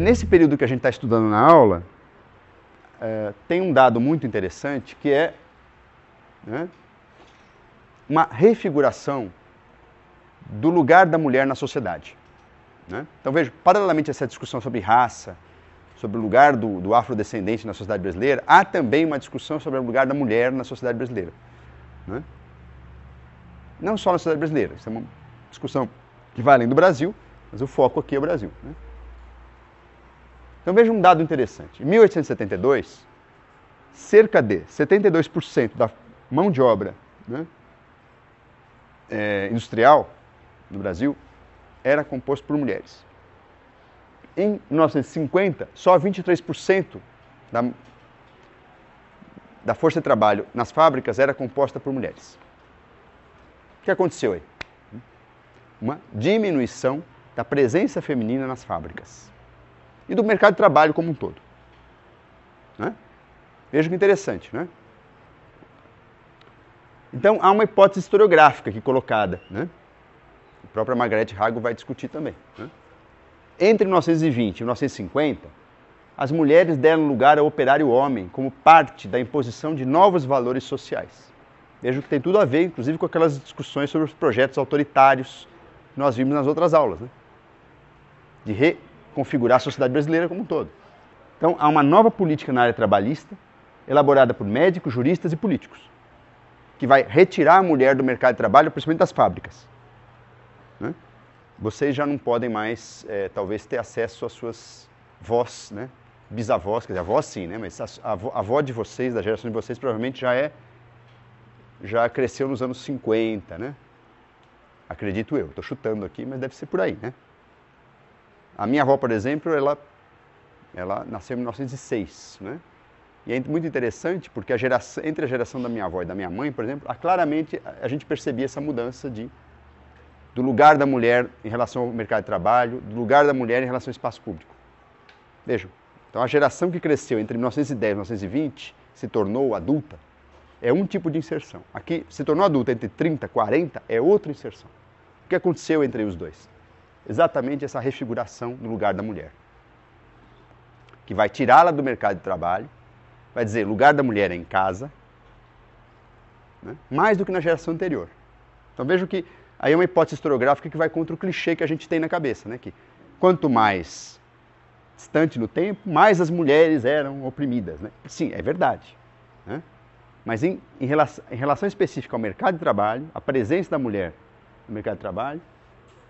Nesse período que a gente está estudando na aula, tem um dado muito interessante que é, né, uma refiguração do lugar da mulher na sociedade. Né? Então veja, paralelamente a essa discussão sobre raça, sobre o lugar do afrodescendente na sociedade brasileira, há também uma discussão sobre o lugar da mulher na sociedade brasileira. Né? Não só na sociedade brasileira, isso é uma discussão que vai além do Brasil, mas o foco aqui é o Brasil. Né? Então veja um dado interessante. Em 1872, cerca de 72% da mão de obra, né, industrial no Brasil era composto por mulheres. Em 1950, só 23% da força de trabalho nas fábricas era composta por mulheres. O que aconteceu aí? Uma diminuição da presença feminina nas fábricas e do mercado de trabalho como um todo. Né? Veja que interessante, né? Então, há uma hipótese historiográfica aqui colocada, né? A própria Margaret Hago vai discutir também. Né? Entre 1920 e 1950, as mulheres deram lugar ao operário homem como parte da imposição de novos valores sociais. Veja que tem tudo a ver, inclusive, com aquelas discussões sobre os projetos autoritários que nós vimos nas outras aulas, né? De reconfigurar a sociedade brasileira como um todo. Então, há uma nova política na área trabalhista, elaborada por médicos, juristas e políticos, que vai retirar a mulher do mercado de trabalho, principalmente das fábricas. Né? Vocês já não podem mais, talvez, ter acesso às suas vós, né? Bisavós, quer dizer, avó sim, né? Mas a avó de vocês, da geração de vocês, provavelmente já cresceu nos anos 50, né? Acredito eu, estou chutando aqui, mas deve ser por aí, né? A minha avó, por exemplo, ela nasceu em 1906, né? E é muito interessante porque entre a geração da minha avó e da minha mãe, por exemplo, claramente a gente percebia essa mudança do lugar da mulher em relação ao mercado de trabalho, do lugar da mulher em relação ao espaço público. Vejam, então a geração que cresceu entre 1910 e 1920 se tornou adulta, é um tipo de inserção. Aqui, se tornou adulta entre 30 e 40, é outra inserção. O que aconteceu entre os dois? Exatamente essa refiguração do lugar da mulher, que vai tirá-la do mercado de trabalho, vai dizer, lugar da mulher é em casa, né? Mais do que na geração anterior. Então vejam que aí é uma hipótese historiográfica que vai contra o clichê que a gente tem na cabeça, né? Que quanto mais distante no tempo, mais as mulheres eram oprimidas. Né? Sim, é verdade. Né? Mas em relação específica ao mercado de trabalho, a presença da mulher no mercado de trabalho,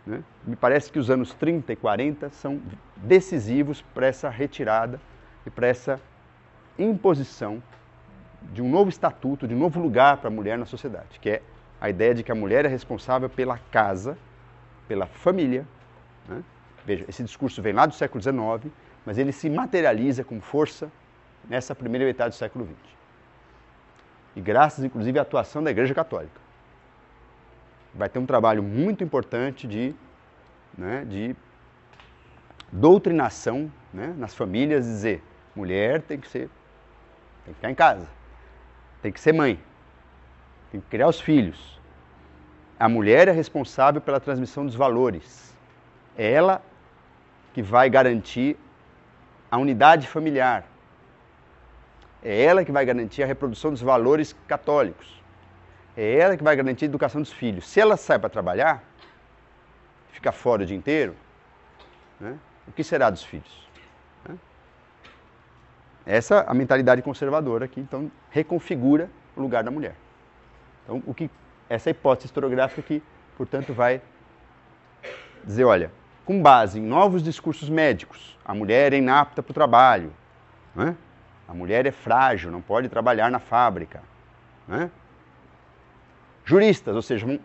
né? Me parece que os anos 30 e 40 são decisivos para essa retirada e para essa imposição de um novo estatuto, de um novo lugar para a mulher na sociedade, que é a ideia de que a mulher é responsável pela casa, pela família. Né? Veja, esse discurso vem lá do século XIX, mas ele se materializa com força nessa primeira metade do século XX. E graças, inclusive, à atuação da Igreja Católica. Vai ter um trabalho muito importante de doutrinação, né, nas famílias, dizer, mulher tem que ficar em casa, tem que ser mãe, tem que criar os filhos. A mulher é responsável pela transmissão dos valores. É ela que vai garantir a unidade familiar. É ela que vai garantir a reprodução dos valores católicos. É ela que vai garantir a educação dos filhos. Se ela sai para trabalhar, fica fora o dia inteiro, né, o que será dos filhos? Né? Essa é a mentalidade conservadora que, então, reconfigura o lugar da mulher. Então, essa hipótese historiográfica que, portanto, vai dizer, olha, com base em novos discursos médicos, a mulher é inapta para o trabalho, né? A mulher é frágil, não pode trabalhar na fábrica. Né? Juristas, ou seja, vão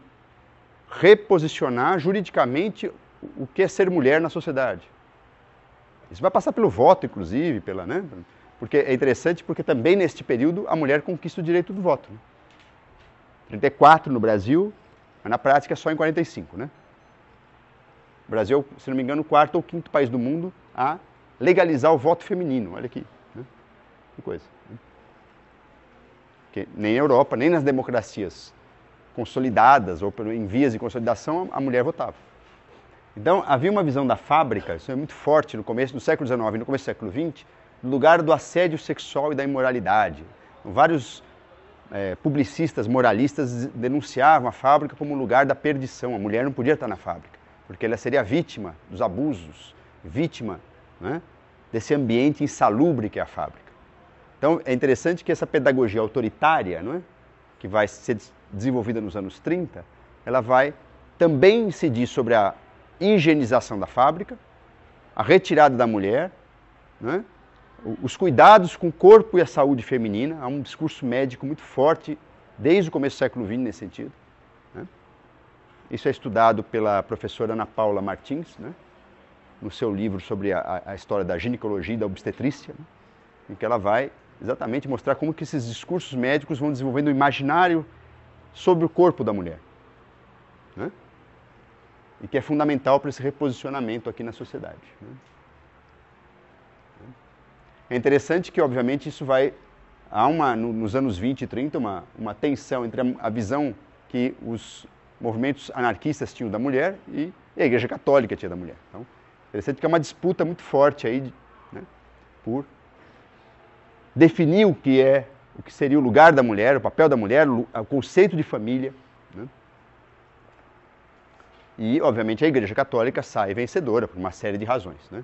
reposicionar juridicamente o que é ser mulher na sociedade. Isso vai passar pelo voto, inclusive, né? Porque é interessante porque também neste período a mulher conquista o direito do voto. Né? 34 no Brasil, mas na prática só em 45. Né? O Brasil, se não me engano, o quarto ou quinto país do mundo a legalizar o voto feminino. Olha aqui. Que coisa. Porque nem na Europa, nem nas democracias consolidadas ou em vias de consolidação, a mulher votava. Então, havia uma visão da fábrica, isso é muito forte no começo do século XIX e no começo do século XX, no lugar do assédio sexual e da imoralidade. Vários publicistas moralistas denunciavam a fábrica como um lugar da perdição. A mulher não podia estar na fábrica, porque ela seria vítima dos abusos, vítima, né, desse ambiente insalubre que é a fábrica. Então, é interessante que essa pedagogia autoritária, não é, que vai ser desenvolvida nos anos 30, ela vai também incidir sobre a higienização da fábrica, a retirada da mulher, né, os cuidados com o corpo e a saúde feminina. Há um discurso médico muito forte desde o começo do século XX nesse sentido, né. Isso é estudado pela professora Ana Paula Martins, né, no seu livro sobre a história da ginecologia e da obstetrícia, né, em que ela vai exatamente mostrar como que esses discursos médicos vão desenvolvendo o imaginário sobre o corpo da mulher, né, e que é fundamental para esse reposicionamento aqui na sociedade, né. É interessante que, obviamente, isso há nos anos 20 e 30 uma tensão entre a visão que os movimentos anarquistas tinham da mulher e a Igreja Católica tinha da mulher. Então, é interessante que é uma disputa muito forte aí, né, por definir o que seria o lugar da mulher, o papel da mulher, o conceito de família, né. E, obviamente, a Igreja Católica sai vencedora por uma série de razões, né,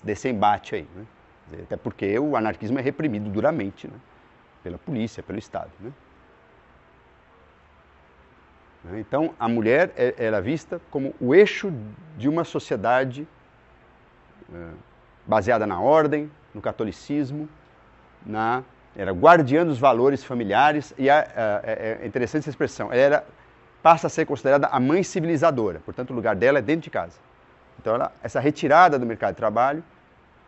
desse embate aí, né. Até porque o anarquismo é reprimido duramente, né, pela polícia, pelo Estado, né. Então, a mulher era vista como o eixo de uma sociedade baseada na ordem, no catolicismo, era guardiã dos valores familiares, e é interessante essa expressão, passa a ser considerada a mãe civilizadora, portanto o lugar dela é dentro de casa. Então essa retirada do mercado de trabalho,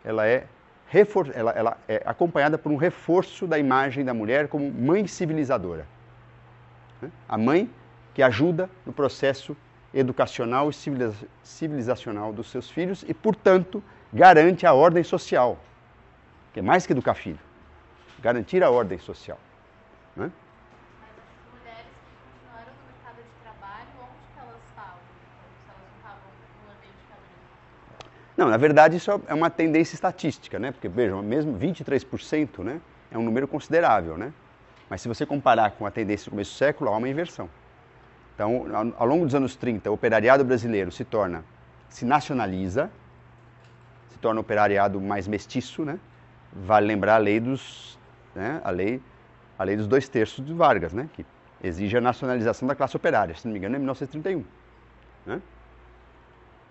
ela é acompanhada por um reforço da imagem da mulher como mãe civilizadora. A mãe que ajuda no processo educacional e civilizacional dos seus filhos e, portanto, garante a ordem social, que é mais que educar filho, garantir a ordem social, né? Mas as mulheres que continuaram no mercado de trabalho, onde que elas estavam? Se elas não estavam no ambiente feminino? Não, na verdade isso é uma tendência estatística, né? Porque, vejam, mesmo 23%, né, é um número considerável, né? Mas se você comparar com a tendência do começo do século, há uma inversão. Então, ao longo dos anos 30, o operariado brasileiro se nacionaliza, se torna um operariado mais mestiço, né? Vale lembrar a lei dos 2/3 de Vargas, né? Que exige a nacionalização da classe operária, se não me engano, é 1931. Né?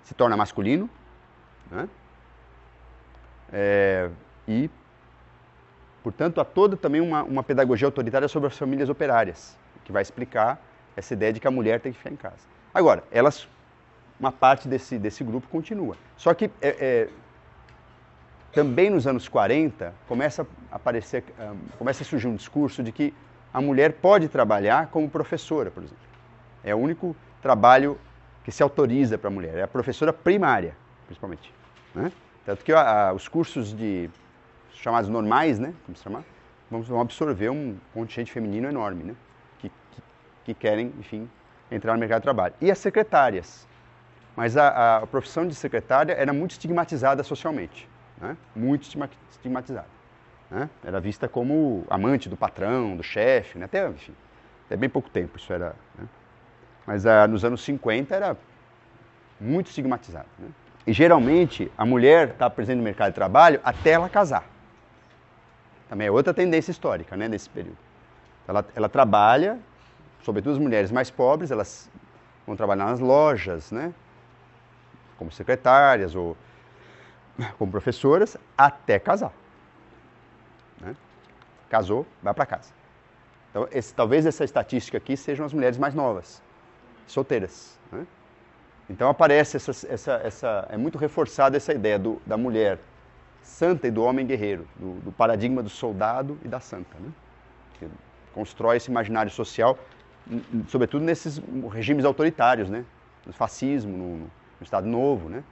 Se torna masculino, né? E, portanto, há toda também uma pedagogia autoritária sobre as famílias operárias, que vai explicar essa ideia de que a mulher tem que ficar em casa. Agora, uma parte desse grupo continua. Só que também nos anos 40 começa a surgir um discurso de que a mulher pode trabalhar como professora, por exemplo. É o único trabalho que se autoriza para a mulher, é a professora primária, principalmente, né? Tanto que os cursos chamados normais, né, como se chama, vão absorver um contingente feminino enorme, né, que querem, enfim, entrar no mercado de trabalho. E as secretárias. Mas a profissão de secretária era muito estigmatizada socialmente, né? Muito estigmatizada, né? Era vista como amante do patrão, do chefe, né? Até bem pouco tempo isso era, né? Mas nos anos 50 era muito estigmatizado, né? E geralmente a mulher está presente no mercado de trabalho até ela casar. Também é outra tendência histórica, né, nesse período. Ela trabalha, sobretudo as mulheres mais pobres, elas vão trabalhar nas lojas, né, como secretárias ou como professoras, até casar. Né? Casou, vai para casa. Então, talvez essa estatística aqui sejam as mulheres mais novas, solteiras. Né? Então aparece é muito reforçada essa ideia da mulher santa e do homem guerreiro, do paradigma do soldado e da santa, né? Que constrói esse imaginário social, sobretudo nesses regimes autoritários, né? No fascismo, no Estado Novo, né?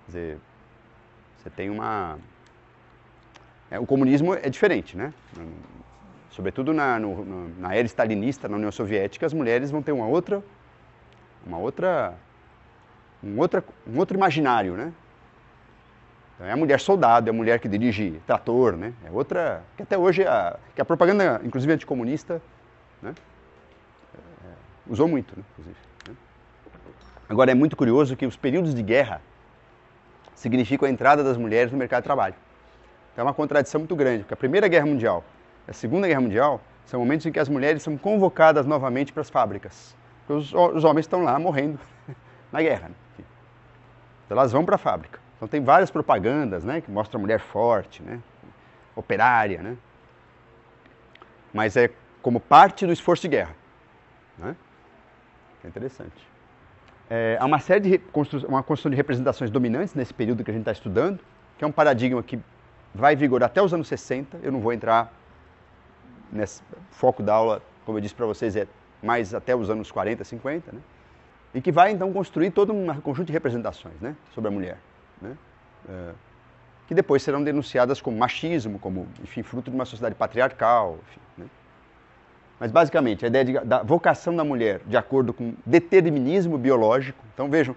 Quer dizer, você tem o comunismo é diferente, né? Sobretudo na era stalinista, na União Soviética, as mulheres vão ter um outro imaginário, né? Então, é a mulher soldado, é a mulher que dirige trator, né? É outra, que até hoje, que a propaganda, inclusive anticomunista, né? Usou muito, né? Inclusive, né? Agora, é muito curioso que os períodos de guerra significam a entrada das mulheres no mercado de trabalho. Então, é uma contradição muito grande, porque a Primeira Guerra Mundial e a Segunda Guerra Mundial são momentos em que as mulheres são convocadas novamente para as fábricas. Porque os homens estão lá morrendo na guerra, né? Então, elas vão para a fábrica. Então tem várias propagandas, né, que mostram a mulher forte, né, operária, né, mas é como parte do esforço de guerra, né? É interessante. Há uma série de uma construção de representações dominantes nesse período que a gente está estudando, que é um paradigma que vai vigorar até os anos 60. Eu não vou entrar nesse foco da aula, como eu disse para vocês, é mais até os anos 40, 50, né? E que vai então construir todo um conjunto de representações, né, sobre a mulher, né? Que depois serão denunciadas como machismo, como, enfim, fruto de uma sociedade patriarcal, enfim, né? Mas basicamente a ideia da vocação da mulher de acordo com determinismo biológico. Então vejam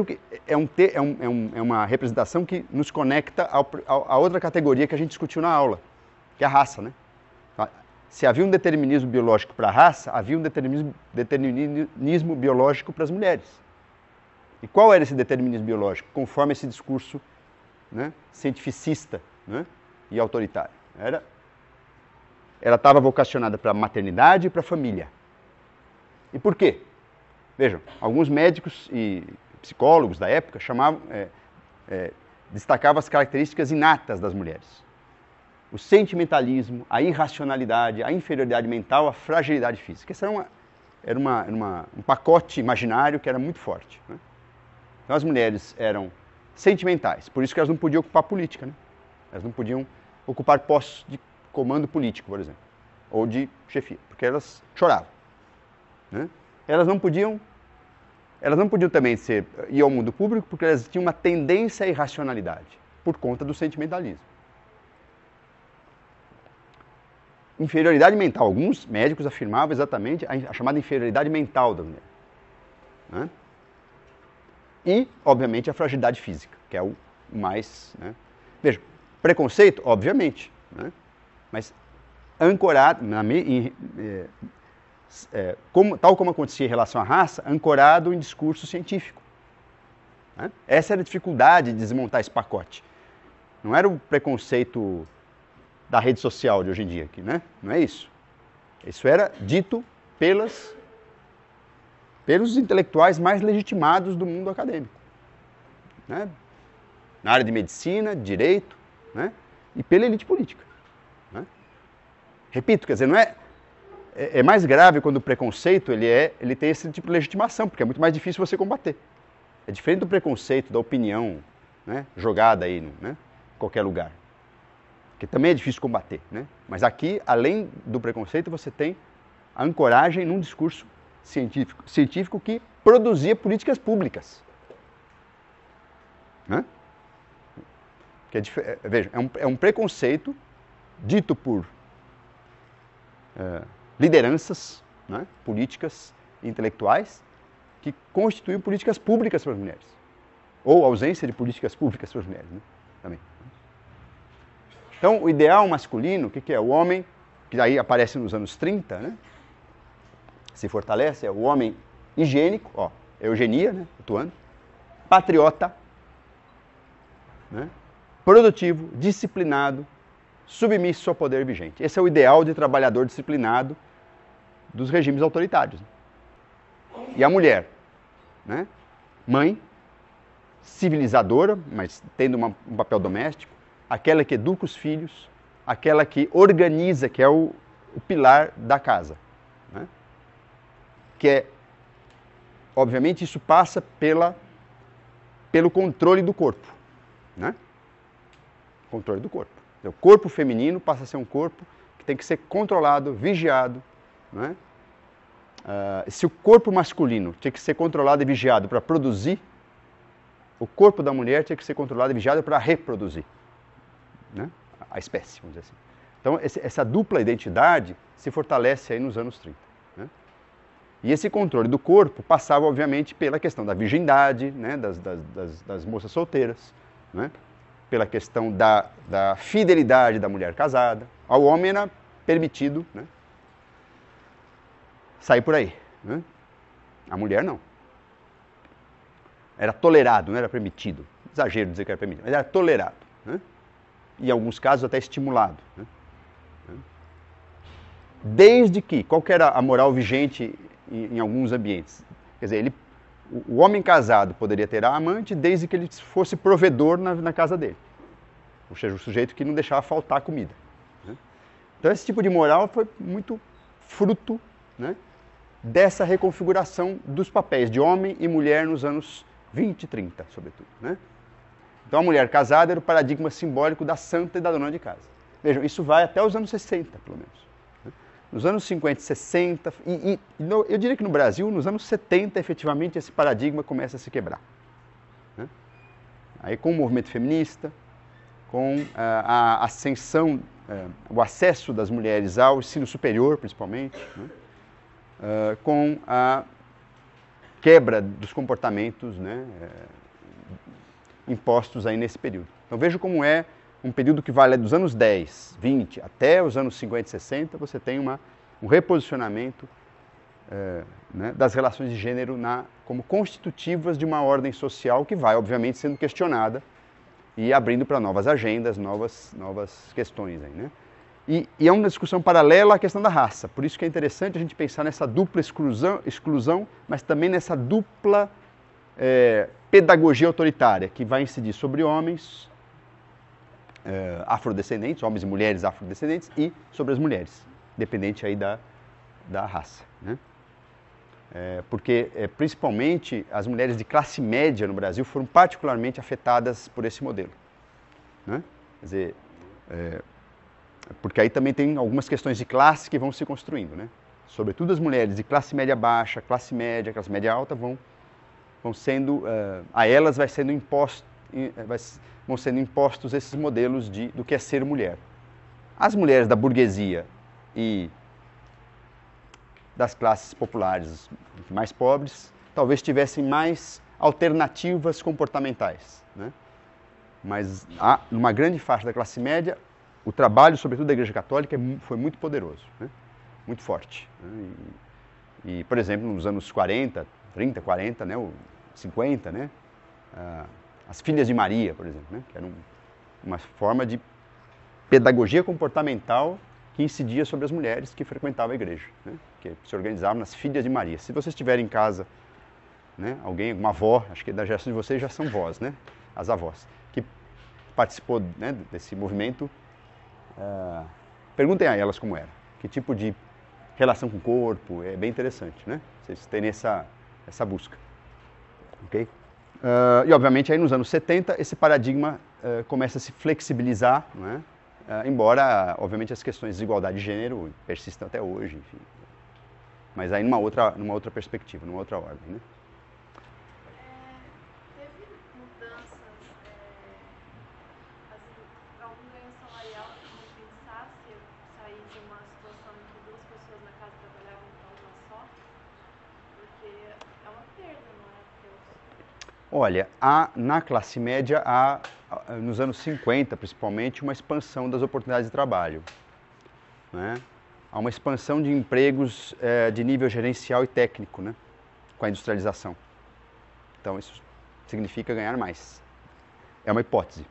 que é uma representação que nos conecta a outra categoria que a gente discutiu na aula, que é a raça, né? Se havia um determinismo biológico para a raça, havia um determinismo biológico para as mulheres. E qual era esse determinismo biológico? Conforme esse discurso, né, cientificista, né, e autoritário. Ela estava vocacionada para a maternidade e para a família. E por quê? Vejam, alguns médicos e psicólogos da época destacavam as características inatas das mulheres. O sentimentalismo, a irracionalidade, a inferioridade mental, a fragilidade física. Esse era um pacote imaginário que era muito forte, né? Então as mulheres eram sentimentais, por isso que elas não podiam ocupar política, né? Elas não podiam ocupar postos de comando político, por exemplo, ou de chefia, porque elas choravam, né? Elas não podiam também ir ao mundo público porque elas tinham uma tendência à irracionalidade, por conta do sentimentalismo. Inferioridade mental. Alguns médicos afirmavam exatamente a chamada inferioridade mental da mulher, né? E, obviamente, a fragilidade física, que é o mais, né? Veja, preconceito, obviamente, né? Mas ancorado, tal como acontecia em relação à raça, ancorado em discurso científico, né? Essa era a dificuldade de desmontar esse pacote. Não era o preconceito da rede social de hoje em dia, aqui, né? Não é isso. Isso era dito pelos intelectuais mais legitimados do mundo acadêmico, né? Na área de medicina, de direito, né? E pela elite política, né? Repito, quer dizer, não é mais grave quando o preconceito ele tem esse tipo de legitimação, porque é muito mais difícil você combater. É diferente do preconceito, da opinião, né, jogada aí, né, em qualquer lugar, que também é difícil combater, né? Mas aqui, além do preconceito, você tem a ancoragem num discurso científico que produzia políticas públicas, né? Veja, é um preconceito dito por lideranças, né, políticas intelectuais que constituem políticas públicas para as mulheres, ou ausência de políticas públicas para as mulheres, né, também. Então, o ideal masculino, o que é? O homem, que aí aparece nos anos 30, né, se fortalece, é o homem higiênico, ó, eugenia, né, atuando, patriota, né, produtivo, disciplinado, submisso ao poder vigente. Esse é o ideal de trabalhador disciplinado dos regimes autoritários. E a mulher, né, mãe, civilizadora, mas tendo um papel doméstico, aquela que educa os filhos, aquela que organiza, que é o pilar da casa, né? Que é, obviamente, isso passa pelo controle do corpo, né? Controle do corpo. O corpo feminino passa a ser um corpo que tem que ser controlado, vigiado, né? Se o corpo masculino tinha que ser controlado e vigiado para produzir, o corpo da mulher tinha que ser controlado e vigiado para reproduzir, né, a espécie, vamos dizer assim. Então, essa dupla identidade se fortalece aí nos anos 30. Né? E esse controle do corpo passava, obviamente, pela questão da virgindade, né? das moças solteiras, né? Pela questão da fidelidade da mulher casada. Ao homem era permitido, né? Sair por aí. Né? A mulher não. Era tolerado, não era permitido. Exagero dizer que era permitido, mas era tolerado. Né? E em alguns casos até estimulado. Né? Desde que, qual que era a moral vigente em alguns ambientes? Quer dizer, o homem casado poderia ter a amante desde que ele fosse provedor na casa dele. Ou seja, o sujeito que não deixava faltar comida. Né? Então esse tipo de moral foi muito fruto, né, dessa reconfiguração dos papéis de homem e mulher nos anos 20 e 30, sobretudo. Né? Então a mulher casada era o paradigma simbólico da santa e da dona de casa. Vejam, isso vai até os anos 60, pelo menos. Né? Nos anos 50 e 60, eu diria que no Brasil, nos anos 70, efetivamente, esse paradigma começa a se quebrar. Né? Aí com o movimento feminista, com a ascensão, o acesso das mulheres ao ensino superior, principalmente, né? Com a quebra dos comportamentos, né, impostos aí nesse período. Então veja como é um período que vai dos anos 10, 20 até os anos 50 e 60, você tem um reposicionamento né, das relações de gênero como constitutivas de uma ordem social que vai, obviamente, sendo questionada e abrindo para novas agendas, novas questões aí, né? E é uma discussão paralela à questão da raça. Por isso que é interessante a gente pensar nessa dupla exclusão, mas também nessa dupla pedagogia autoritária, que vai incidir sobre homens afrodescendentes, homens e mulheres afrodescendentes, e sobre as mulheres, dependente aí da raça. Né? Porque, principalmente, as mulheres de classe média no Brasil foram particularmente afetadas por esse modelo. Né? Quer dizer, porque aí também tem algumas questões de classe que vão se construindo, né? Sobretudo as mulheres de classe média baixa, classe média alta vão sendo, a elas vão sendo impostos esses modelos do que é ser mulher. As mulheres da burguesia e das classes populares mais pobres talvez tivessem mais alternativas comportamentais, né? Mas numa grande faixa da classe média, o trabalho, sobretudo da Igreja Católica, foi muito poderoso, né? Muito forte. Né? E, por exemplo, nos anos 40, 30, 40, né? 50, né? As Filhas de Maria, por exemplo, né? Que era uma forma de pedagogia comportamental que incidia sobre as mulheres que frequentavam a igreja, né? Que se organizavam nas Filhas de Maria. Se vocês tiverem em casa, né, alguma avó, acho que da geração de vocês já são vós, né? As avós, que participou, né, desse movimento, perguntem a elas como era, que tipo de relação com o corpo, é bem interessante, né? Vocês terem essa busca, ok? E obviamente aí nos anos 70 esse paradigma começa a se flexibilizar, né? Embora obviamente as questões de desigualdade de gênero persistam até hoje, enfim, mas aí numa outra perspectiva, numa outra ordem, né? Teve mudanças, algum ganho salarial que compensasse sair de uma situação em que duas pessoas na casa trabalhavam para uma só? Porque é uma perda, não é? Olha, na classe média há, nos anos 50 principalmente, uma expansão das oportunidades de trabalho, né? Há uma expansão de empregos de nível gerencial e técnico, né? Com a industrialização. Então isso significa ganhar mais. É uma hipótese.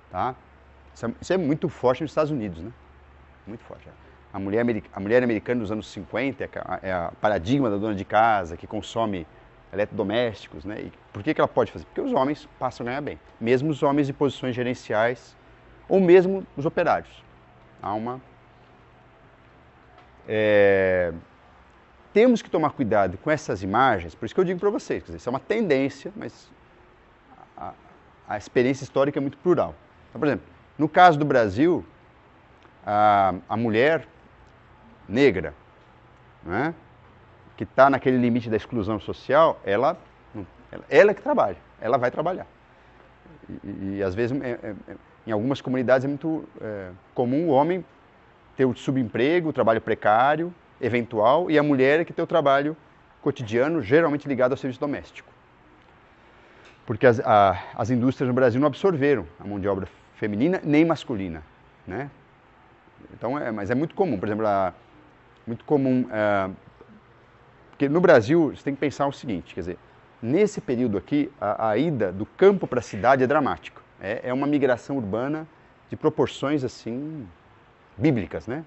Tá? Isso é muito forte nos Estados Unidos, né? Muito forte. A mulher americana dos anos 50 é a paradigma da dona de casa, que consome eletrodomésticos, né? E por que ela pode fazer? Porque os homens passam a ganhar bem. Mesmo os homens de posições gerenciais, ou mesmo os operários. Há temos que tomar cuidado com essas imagens, por isso que eu digo para vocês, quer dizer, isso é uma tendência, mas a experiência histórica é muito plural. Então, por exemplo, no caso do Brasil, a mulher negra, né, que está naquele limite da exclusão social, ela que trabalha, ela vai trabalhar. E às vezes Em algumas comunidades é muito comum o homem ter o subemprego, o trabalho precário, eventual, e a mulher que tem o trabalho cotidiano, geralmente ligado ao serviço doméstico. Porque as indústrias no Brasil não absorveram a mão de obra feminina nem masculina, né? Então, mas é muito comum, por exemplo, muito comum, porque no Brasil você tem que pensar o seguinte, quer dizer, nesse período aqui, a ida do campo para a cidade é dramática. É uma migração urbana de proporções assim bíblicas, né?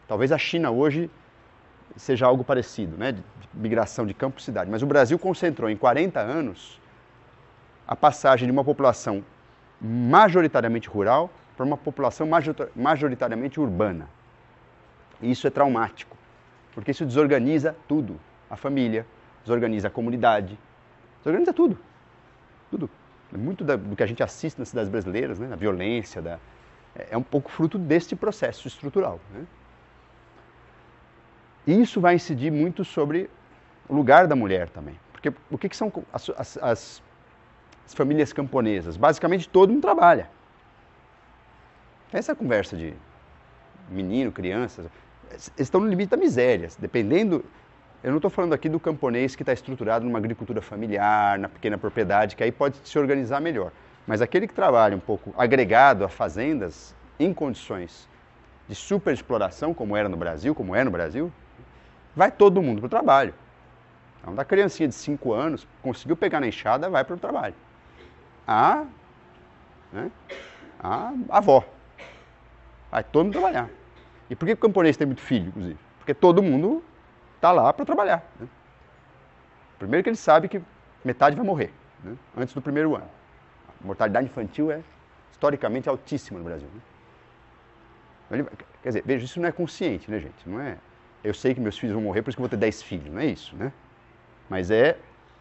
Talvez a China hoje seja algo parecido, né? De migração de campo para cidade. Mas o Brasil concentrou em 40 anos a passagem de uma população majoritariamente rural para uma população majoritariamente urbana. E isso é traumático, porque isso desorganiza tudo. A família, desorganiza a comunidade, desorganiza tudo. Tudo. Muito do que a gente assiste nas cidades brasileiras, né? A violência, é um pouco fruto deste processo estrutural, né? E isso vai incidir muito sobre o lugar da mulher também. Porque o que são as famílias camponesas? Basicamente todo mundo trabalha. Essa conversa de menino, crianças, eles estão no limite da miséria. Dependendo, eu não estou falando aqui do camponês que está estruturado numa agricultura familiar, na pequena propriedade, que aí pode se organizar melhor. Mas aquele que trabalha um pouco agregado a fazendas, em condições de superexploração, como era no Brasil, como é no Brasil, vai todo mundo para o trabalho. Então, da criancinha de 5 anos, conseguiu pegar na enxada, vai para o trabalho. A avó, vai todo mundo trabalhar. E por que o camponês tem muito filho, inclusive? Porque todo mundo está lá para trabalhar, né? Primeiro que ele sabe que metade vai morrer, né? Antes do primeiro ano. A mortalidade infantil é historicamente altíssima no Brasil, né? Quer dizer, veja, isso não é consciente, né, gente? Não é, eu sei que meus filhos vão morrer, por isso que eu vou ter 10 filhos, não é isso, né? Mas é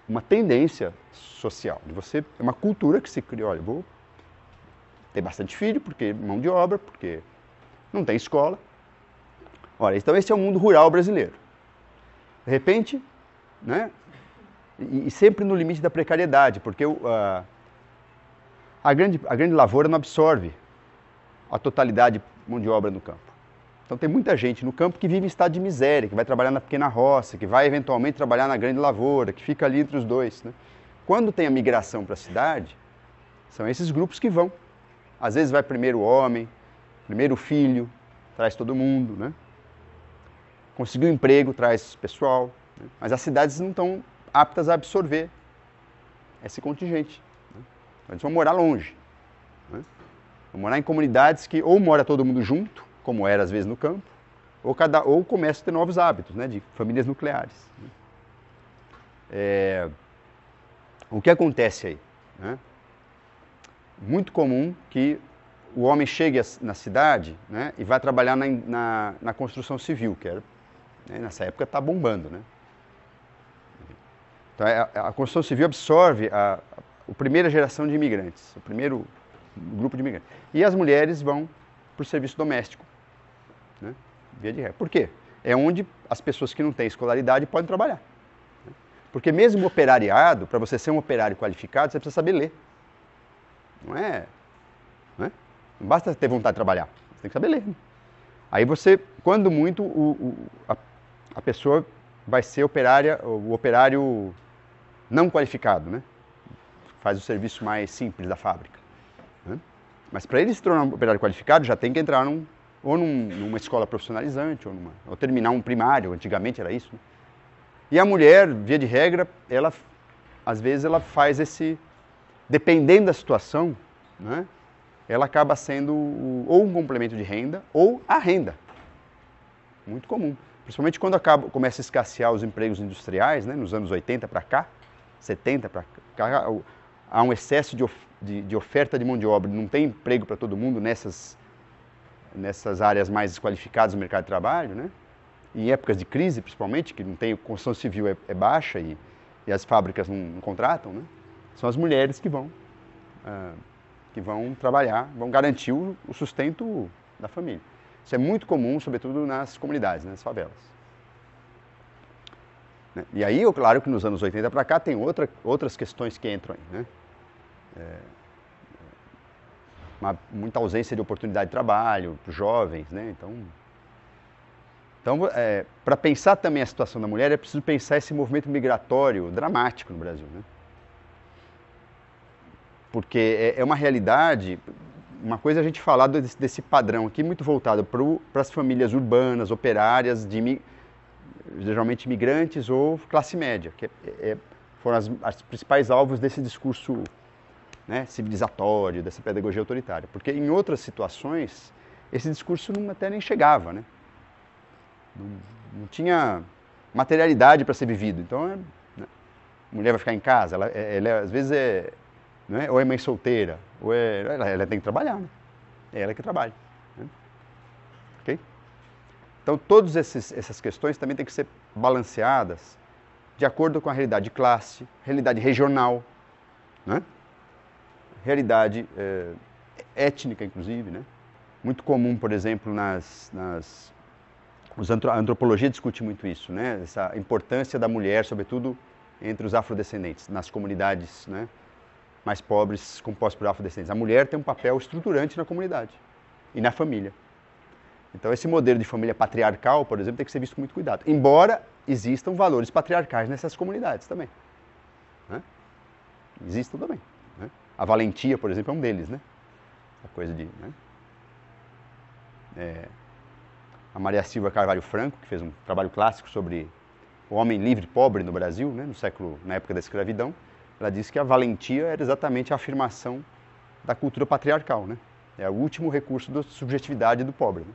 uma tendência social. É uma cultura que se cria, olha, vou ter bastante filho, porque mão de obra, porque não tem escola. Olha, então esse é o mundo rural brasileiro. De repente, né? E sempre no limite da precariedade, porque a grande lavoura não absorve a totalidade de mão de obra no campo. Então tem muita gente no campo que vive em estado de miséria, que vai trabalhar na pequena roça, que vai eventualmente trabalhar na grande lavoura, que fica ali entre os dois, né? Quando tem a migração para a cidade, são esses grupos que vão. Às vezes vai primeiro o homem, primeiro o filho, traz todo mundo, né? Conseguiu um emprego, traz pessoal, né? Mas as cidades não estão aptas a absorver esse contingente, né? Eles vão morar longe, né? Vão morar em comunidades que ou mora todo mundo junto, como era às vezes no campo, ou começa a ter novos hábitos, né, de famílias nucleares, né? O que acontece aí, né? Muito comum que o homem chegue na cidade, né, e vá trabalhar na construção civil, que era, né, nessa época está bombando, né? Então, a construção civil absorve a primeira geração de imigrantes, o primeiro grupo de imigrantes. E as mulheres vão para o serviço doméstico, né? Via de regra. Por quê? É onde as pessoas que não têm escolaridade podem trabalhar. Porque mesmo operariado, para você ser um operário qualificado, você precisa saber ler. Não basta ter vontade de trabalhar, você tem que saber ler, né? Aí você, quando muito, a pessoa vai ser o operário não qualificado, né? Faz o serviço mais simples da fábrica, né? Mas para ele se tornar um operário qualificado, já tem que entrar numa escola profissionalizante, ou terminar um primário, antigamente era isso, né? E a mulher, via de regra, às vezes ela faz dependendo da situação, né? Ela acaba sendo ou um complemento de renda ou a renda. Muito comum. Principalmente quando começa a escassear os empregos industriais, né? Nos anos 80 para cá, 70 para cá, há um excesso de oferta de mão de obra, não tem emprego para todo mundo nessas áreas mais desqualificadas do mercado de trabalho, né? Em épocas de crise, principalmente, que não tem, construção civil é baixa e as fábricas não contratam, né? São as mulheres que vão trabalhar, vão garantir o sustento da família. Isso é muito comum, sobretudo nas comunidades, nas favelas. E aí, claro que nos anos 80 para cá tem outras questões que entram aí, né? muita ausência de oportunidade de trabalho para os jovens, né? Então para pensar também a situação da mulher, é preciso pensar esse movimento migratório dramático no Brasil, né? Porque é uma realidade, uma coisa é a gente falar desse padrão aqui, muito voltado para as famílias urbanas, operárias, geralmente imigrantes ou classe média, que foram as principais alvos desse discurso, né, civilizatório, dessa pedagogia autoritária. Porque em outras situações, esse discurso até nem chegava, né? Não tinha materialidade para ser vivido. Então, né, a mulher vai ficar em casa, ela às vezes né, ou é mãe solteira, ou ela tem que trabalhar, né? É ela que trabalha. Né? Ok? Então, todas essas questões também têm que ser balanceadas de acordo com a realidade de classe, realidade regional, né? Realidade étnica, inclusive, né? Muito comum, por exemplo, a antropologia discute muito isso, né? Essa importância da mulher, sobretudo entre os afrodescendentes, nas comunidades, né, mais pobres compostas por afrodescendentes. A mulher tem um papel estruturante na comunidade e na família. Então, esse modelo de família patriarcal, por exemplo, tem que ser visto com muito cuidado. Embora existam valores patriarcais nessas comunidades também. Né? Existam também. Né? A valentia, por exemplo, é um deles, né? A coisa de... Né? A Maria Silva Carvalho Franco, que fez um trabalho clássico sobre o homem livre e pobre no Brasil, né? Na época da escravidão, ela disse que a valentia era exatamente a afirmação da cultura patriarcal, né? É o último recurso da subjetividade do pobre. Né?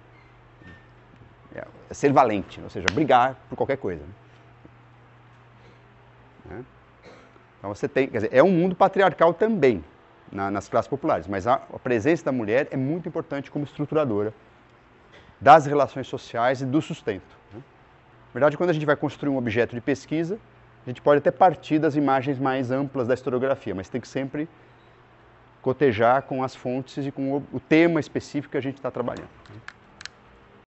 É ser valente, ou seja, brigar por qualquer coisa. Né? Então você tem, quer dizer, é um mundo patriarcal também nas classes populares, mas a presença da mulher é muito importante como estruturadora das relações sociais e do sustento. Né? Na verdade, quando a gente vai construir um objeto de pesquisa, a gente pode até partir das imagens mais amplas da historiografia, mas tem que sempre cotejar com as fontes e com o tema específico que a gente está trabalhando.